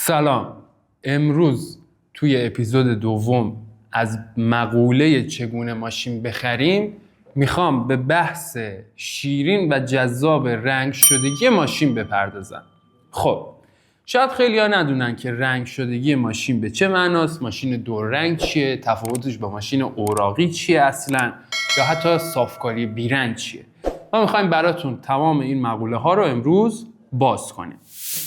سلام. امروز توی اپیزود دوم از مقوله چگونه ماشین بخریم میخوام به بحث شیرین و جذاب رنگ شدگی ماشین بپردازم. خب شاید خیلی‌ها ندونن که رنگ شدگی ماشین به چه معناست، ماشین دو رنگ چیه، تفاوتش با ماشین اوراقی چیه اصلا، یا حتی صافکاری بیرنگ چیه. ما میخوایم براتون تمام این مقوله ها رو امروز باز کنیم.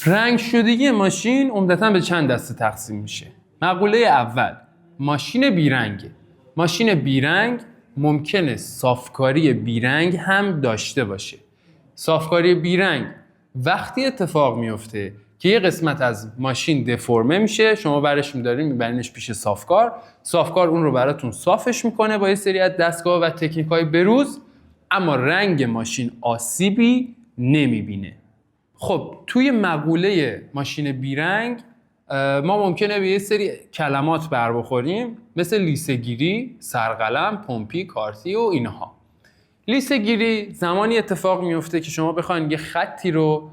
رنگ شدگی ماشین عمدتاً به چند دسته تقسیم میشه. مقوله اول، ماشین بیرنگه. ماشین بیرنگ ممکنه صافکاری بیرنگ هم داشته باشه. صافکاری بیرنگ وقتی اتفاق میفته که یه قسمت از ماشین دفرمه میشه، شما برش میدارین میبرینش پیش صافکار، صافکار اون رو براتون صافش میکنه با یه سری از دستگاه و تکنیک‌های بروز، اما رنگ ماشین آسیبی نمیبینه. خب توی مقوله ماشین بیرنگ ما ممکنه به یه سری کلمات بر بخوریم، مثل لیسه‌گیری، سرقلم، پمپی، کارتی و اینها. لیسه‌گیری زمانی اتفاق میفته که شما بخواید یه خطی رو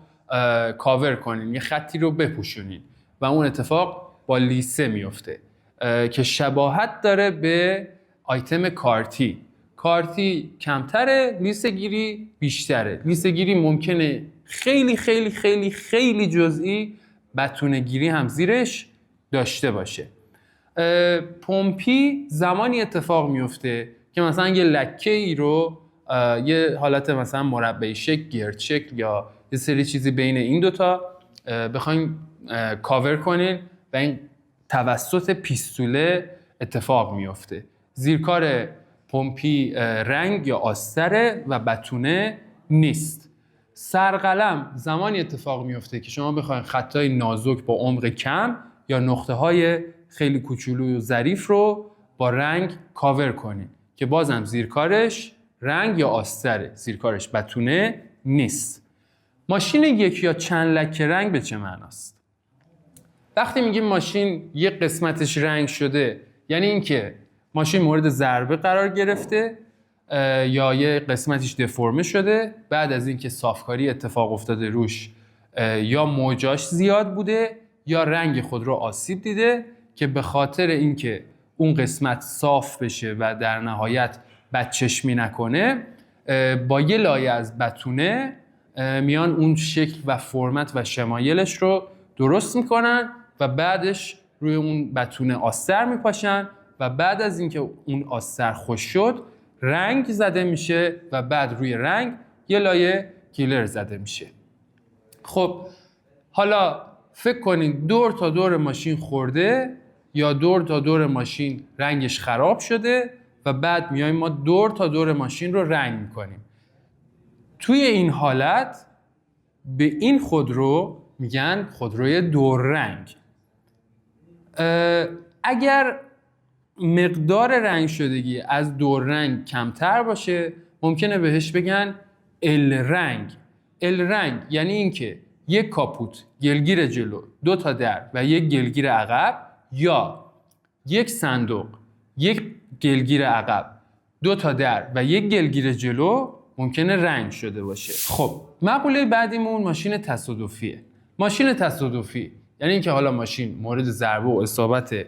کاور کنین، یه خطی رو بپوشونین و اون اتفاق با لیسه میفته که شباهت داره به آیتم کارتی. کارتی کمتره، لیسه‌گیری بیشتره. لیسه‌گیری ممکنه خیلی خیلی خیلی خیلی جزئی بتونه‌گیری هم زیرش داشته باشه. پمپی زمانی اتفاق میفته که مثلا یه لکه ای رو یه حالت مثلا مربع شکل، گرد شکل یا یه سری چیزی بین این دوتا بخواین کاور کنین و این توسط پیستوله اتفاق میفته. زیرکار پمپی رنگ یا آستره و بتونه نیست. سرقلم زمانی اتفاق میفته که شما بخواید خطای نازک با عمق کم یا نقطه های خیلی کوچولو و ظریف رو با رنگ کاور کنید که بازم زیرکارش رنگ یا آستره، زیرکارش بتونه نیست. ماشین یک یا چند لکه رنگ به چه معناست؟ وقتی میگیم ماشین یک قسمتش رنگ شده، یعنی اینکه ماشین مورد ضربه قرار گرفته یا یه قسمتش دفرمه شده بعد از اینکه صافکاری اتفاق افتاده روش، یا موجاش زیاد بوده یا رنگ خود رو آسیب دیده که به خاطر اینکه اون قسمت صاف بشه و در نهایت بدچشمی نکنه، با یه لایه از بتونه میان اون شکل و فرمت و شمایلش رو درست میکنن و بعدش روی اون بتونه آستر میپاشن و بعد از اینکه اون آستر خوش شد رنگ زده میشه و بعد روی رنگ یه لایه کیلر زده میشه. خب حالا فکر کنین دور تا دور ماشین خورده یا دور تا دور ماشین رنگش خراب شده و بعد میایم ما دور تا دور ماشین رو رنگ میکنیم. توی این حالت به این خودرو میگن خودروی دور رنگ. اگر مقدار رنگ شدگی از دور رنگ کمتر باشه ممکنه بهش بگن ال رنگ. ال رنگ یعنی اینکه یک کاپوت، گلگیر جلو، دو تا در و یک گلگیر عقب، یا یک صندوق، یک گلگیر عقب، دو تا در و یک گلگیر جلو ممکنه رنگ شده باشه. خب مقوله بعدیمون ماشین تصادفیه. ماشین تصادفی یعنی اینکه حالا ماشین مورد ضربه و اصابت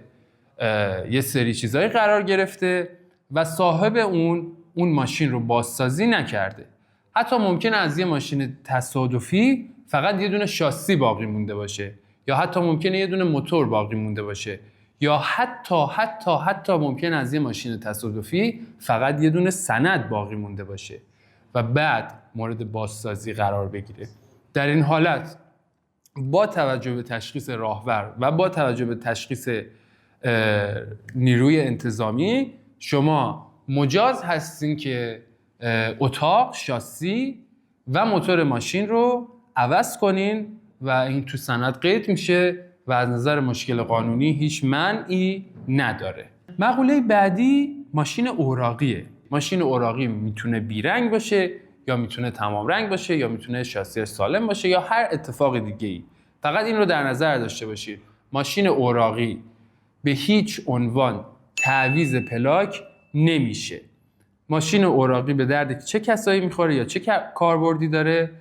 یه سری چیزایی قرار گرفته و صاحب اون ماشین رو بازسازی نکرده. حتی ممکنه از یه ماشین تصادفی فقط یه دونه شاسی باقی مونده باشه، یا حتی ممکنه یه دونه موتور باقی مونده باشه، یا حتی ممکنه از یه ماشین تصادفی فقط یه دونه سند باقی مونده باشه و بعد مورد بازسازی قرار بگیره. در این حالت با توجه به تشخیص راهور و با توجه به تشخیص نیروی انتظامی شما مجاز هستین که اتاق، شاسی و موتور ماشین رو عوض کنین و این تو سند قید میشه و از نظر مشکل قانونی هیچ منعی نداره. مقوله بعدی ماشین اوراقیه. ماشین اوراقی میتونه بیرنگ باشه یا میتونه تمام رنگ باشه یا میتونه شاسی سالم باشه یا هر اتفاق دیگه‌ای. فقط این رو در نظر داشته باشید، ماشین اوراقی به هیچ عنوان تعویض پلاک نمیشه. ماشین اوراقی به درد چه کسایی میخوره یا چه کاربردی داره؟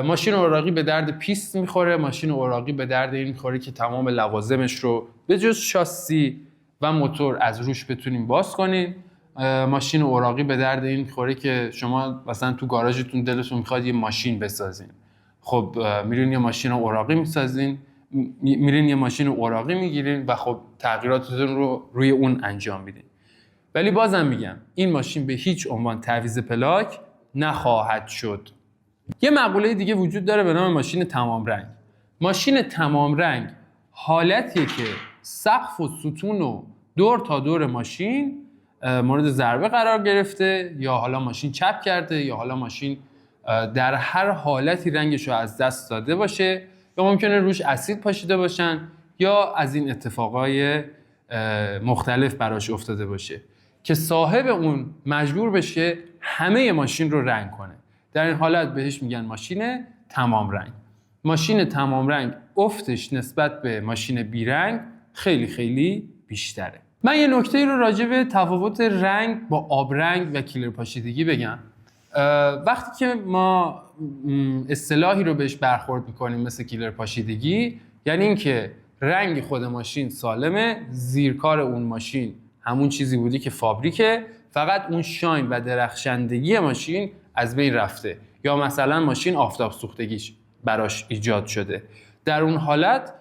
ماشین اوراقی به درد پیست میخوره، ماشین اوراقی به درد این میخوره که تمام لوازمش رو به جز شاسی و موتور از روش بتونیم باز کنیم. ماشین اوراقی به درد این میخوره که شما مثلا تو گاراژتون دلتون میخواد یه ماشین بسازین، خب میرین یه ماشین اوراقی میسازین، میرین یه ماشین اوراقی میگیرین و خب تغییراتتون رو روی اون انجام میدین. ولی بازم میگم این ماشین به هیچ عنوان تعویض پلاک نخواهد شد. یه مقوله دیگه وجود داره به نام ماشین تمام رنگ. ماشین تمام رنگ حالتیه که سقف و ستون و دور تا دور ماشین مورد ضربه قرار گرفته، یا حالا ماشین چپ کرده، یا حالا ماشین در هر حالتی رنگش رو از دست داده باشه، یا ممکنه روش اسید پاشیده باشن، یا از این اتفاقای مختلف براش افتاده باشه که صاحب اون مجبور بشه همه ماشین رو رنگ کنه. در این حالت بهش میگن ماشین تمام رنگ. ماشین تمام رنگ افتش نسبت به ماشین بیرنگ خیلی خیلی بیشتره. من یه نکته رو راجع به تفاوت رنگ با آبرنگ و کلر پاشیدگی بگم. وقتی که ما اصطلاحی رو بهش برخورد میکنیم مثل کلر پاشیدگی، یعنی اینکه رنگ خود ماشین سالمه، زیرکار اون ماشین همون چیزی بودی که فابریکه، فقط اون شاین و درخشندگی ماشین از بین رفته، یا مثلا ماشین آفتاب سوختگیش براش ایجاد شده. در اون حالت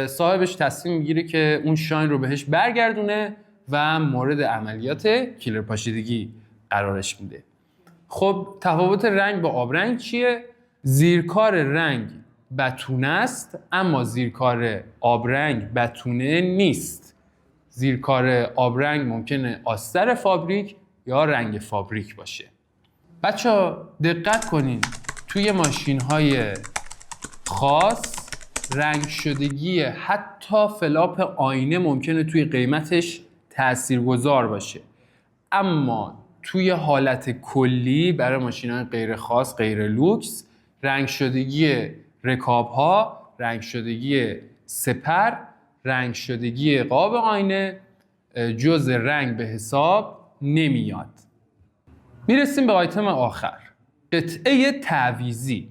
صاحبش تصمیم میگیره که اون شاین رو بهش برگردونه و مورد عملیات کلر پاشیدگی قرارش میده. خب تفاوت رنگ با آبرنگ چیه؟ زیرکار رنگ بتونه است، اما زیرکار آبرنگ بتونه نیست. زیرکار آبرنگ ممکنه آستر فابریک یا رنگ فابریک باشه. بچه‌ها دقت کنین، توی ماشین‌های خاص رنگ شدگی حتی فلاپ آینه ممکنه توی قیمتش تاثیرگذار باشه، اما توی حالت کلی برای ماشین‌های غیر خاص، غیر لوکس، رنگ شدگی رکاب‌ها، رنگ شدگی سپر، رنگ شدگی قاب آینه جز رنگ به حساب نمیاد. میرسیم به آیتم آخر، قطعه تعویضی.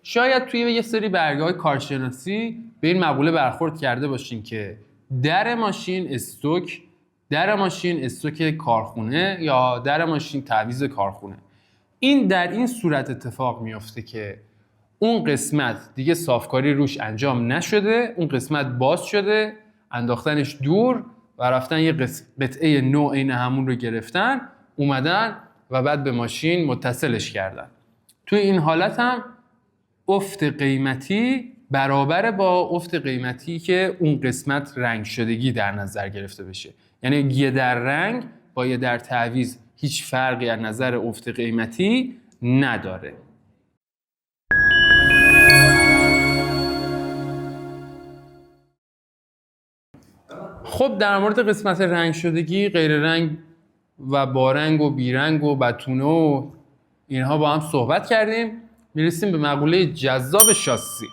شاید توی یه سری برگه‌های کارشناسی به این مقوله برخورد کرده باشین که در ماشین استوک کارخونه یا در ماشین تعویض کارخونه. این در این صورت اتفاق میفته که اون قسمت دیگه صافکاری روش انجام نشده، اون قسمت باز شده، انداختنش دور و رفتن یه قطعه نو عین همون رو گرفتن، اومدن و بعد به ماشین متصلش کردن. توی این حالت هم افت قیمتی برابر با افت قیمتی که اون قسمت رنگ شدگی در نظر گرفته بشه. یعنی یه در رنگ با یه در تعویض هیچ فرقی از نظر افت قیمتی نداره. خب در مورد قسمت رنگ شدگی، غیر رنگ و با رنگ و بیرنگ و بتونه و اینها با هم صحبت کردیم. میرسیم به مقوله جذاب شاسی.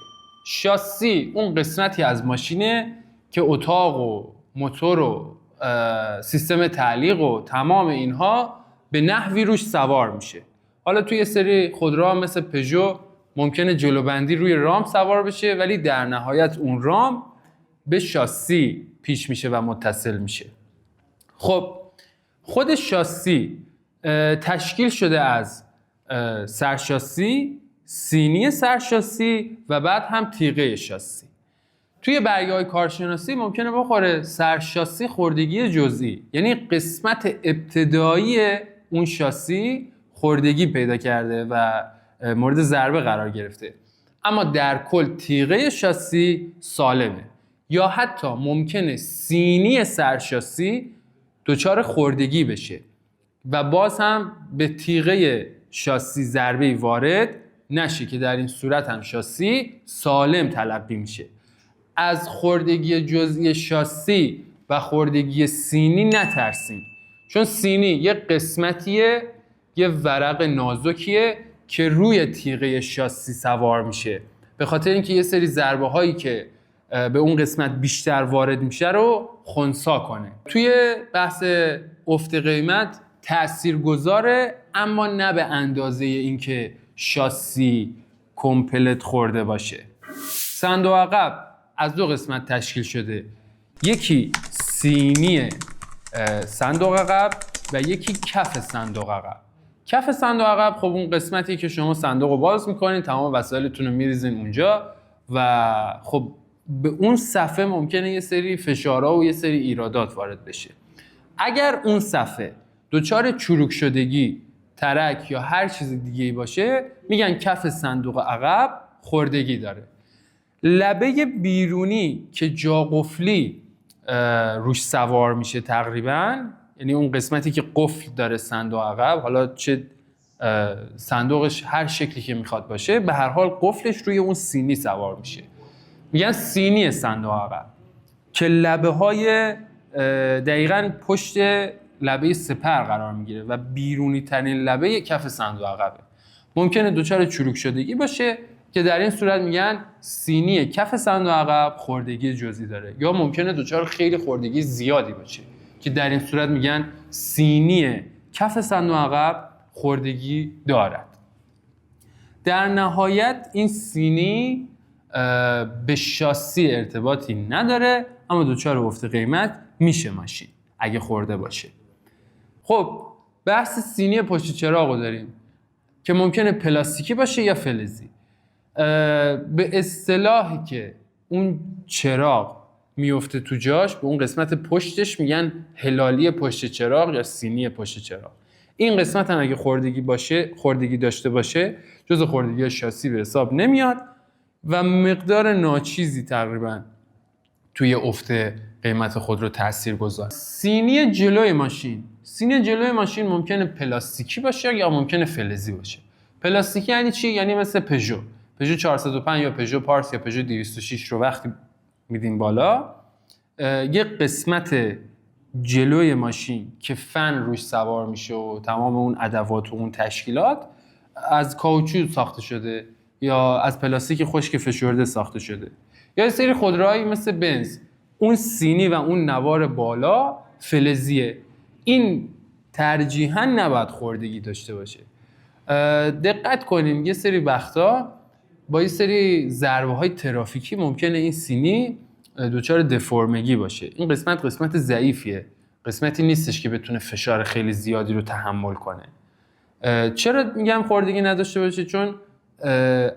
شاسی اون قسمتی از ماشینه که اتاق و موتور و سیستم تعلیق و تمام اینها به نحوی روش سوار میشه. حالا توی یه سری خودروها مثل پژو ممکنه جلوبندی روی رام سوار بشه، ولی در نهایت اون رام به شاسی پیش میشه و متصل میشه. خب خود شاسی تشکیل شده از سرشاسی، سینی سرشاسی و بعد هم تیغه شاسی. توی برگه‌های کارشناسی ممکنه بخوره سرشاسی خوردگی جزئی، یعنی قسمت ابتدایی اون شاسی خوردگی پیدا کرده و مورد ضربه قرار گرفته، اما در کل تیغه شاسی سالمه. یا حتی ممکنه سینی سرشاسی دچار خوردگی بشه و باز هم به تیغه شاسی ضربه وارد نشه که در این صورت هم شاسی سالم تلقی میشه. از خوردگی جزئی شاسی و خوردگی سینی نترسین، چون سینی یه قسمتیه، یه ورق نازکیه که روی تیغه شاسی سوار میشه، به خاطر اینکه یه سری ضربه هایی که به اون قسمت بیشتر وارد میشه رو خنثی کنه. توی بحث افت قیمت تأثیر گذاره، اما نه به اندازه اینکه شاسی کامپلت خورده باشه. صندوق عقب از دو قسمت تشکیل شده، یکی سینی صندوق عقب و یکی کف صندوق عقب. کف صندوق عقب خب اون قسمتی که شما صندوق رو باز میکنین، تمام وسایلتون رو میریزین اونجا و خب به اون صفحه ممکنه یه سری فشارها و یه سری ایرادات وارد بشه. اگر اون صفحه دچار چروک شدگی، ترک یا هر چیز دیگه‌ای باشه، میگن کف صندوق عقب خوردگی داره. لبه بیرونی که جا قفلی روش سوار میشه تقریبا، یعنی اون قسمتی که قفل داره صندوق عقب، حالا چه صندوقش هر شکلی که میخواد باشه، به هر حال قفلش روی اون سینی سوار میشه، میگن سینی صندوق عقب، که لبه های دقیقاً پشت لبه سپر قرار میگیره و بیرونی ترین لبه کف صندوق عقبه. ممکنه دچار چروک شدگی باشه که در این صورت میگن سینی کف صندوق عقب خوردگی جزئی داره، یا ممکنه دچار خیلی خوردگی زیادی باشه که در این صورت میگن سینی کف صندوق عقب خوردگی دارد. در نهایت این سینی به شاسی ارتباطی نداره، اما دچار افت قیمت میشه ماشین اگه خورده باشه. خب بحث سینی پشت چراغ رو داریم که ممکنه پلاستیکی باشه یا فلزی. به اصطلاحی که اون چراغ میفته تو جاش، به اون قسمت پشتش میگن هلالی پشت چراغ یا سینی پشت چراغ. این قسمت هم اگه خوردگی داشته باشه، جز خوردگی شاسی به حساب نمیاد و مقدار ناچیزی تقریبا توی افت قیمت خودرو تأثیر گذاره. سینی جلوی ماشین ممکنه پلاستیکی باشه یا ممکنه فلزی باشه. پلاستیکی یعنی چی؟ یعنی مثل پژو 405 یا پژو پارس یا پژو 206 رو وقتی میدیم بالا، یه قسمت جلوی ماشین که فن روش سوار میشه و تمام اون ادوات و اون تشکیلات از کاوچو ساخته شده یا از پلاستیک خشک فشرده ساخته شده. یا یه سری خودروهایی مثل بنز، اون سینی و اون نوار بالا فلزیه. این ترجیحاً نباید خوردگی داشته باشه. دقت کنین یه سری وقتا با یه سری ضربه‌های ترافیکی ممکنه این سینی دچار دفرمگی باشه. این قسمت ضعیفیه، قسمتی نیستش که بتونه فشار خیلی زیادی رو تحمل کنه. چرا میگم خوردگی نداشته باشه؟ چون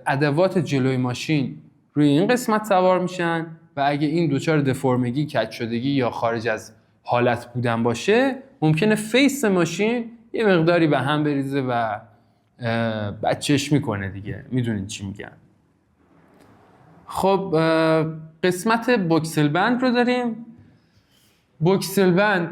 ادوات جلوی ماشین روی این قسمت سوار میشن و اگه این دچار دفرمگی، کج شدگی یا خارج از حالت بودن باشه، ممکنه فیس ماشین یه مقداری به هم بریزه و بچش میکنه دیگه. میدونین چی میگم. خب قسمت بوکسل بند رو داریم. بوکسل بند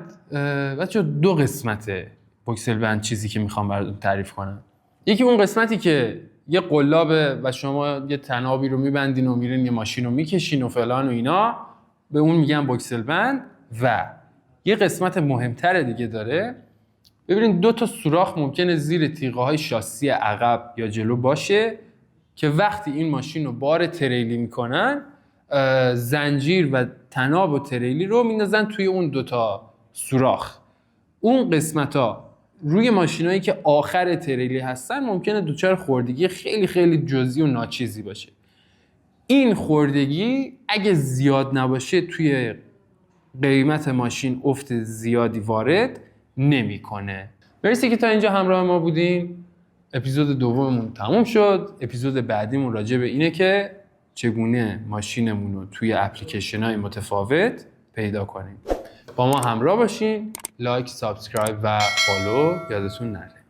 بچه دو قسمته. بوکسل بند چیزی که میخوام براتون تعریف کنم، یکی اون قسمتی که یه قلابه و شما یه تنابی رو میبندین و میرین یه ماشین رو میکشین و فلان و اینا، به اون میگن بوکسل بند. و یه قسمت مهمتر دیگه داره. ببینید دو تا سوراخ ممکنه زیر تیغه های شاسی عقب یا جلو باشه که وقتی این ماشین رو بار تریلی میکنن، زنجیر و تناب و تریلی رو میندازن توی اون دو تا سوراخ. اون قسمت ها روی ماشینایی که آخر تریلی هستن ممکنه دچار خوردگی خیلی خیلی جزئی و ناچیزی باشه. این خوردگی اگه زیاد نباشه توی قیمت ماشین افت زیادی وارد نمیکنه. مرسی که تا اینجا همراه ما بودین. اپیزود دوممون تموم شد. اپیزود بعدیمون راجع به اینه که چگونه ماشینمون رو توی اپلیکیشن‌های متفاوت پیدا کنیم. با ما همراه باشین. لایک، سابسکرایب و فالو یادتون نره.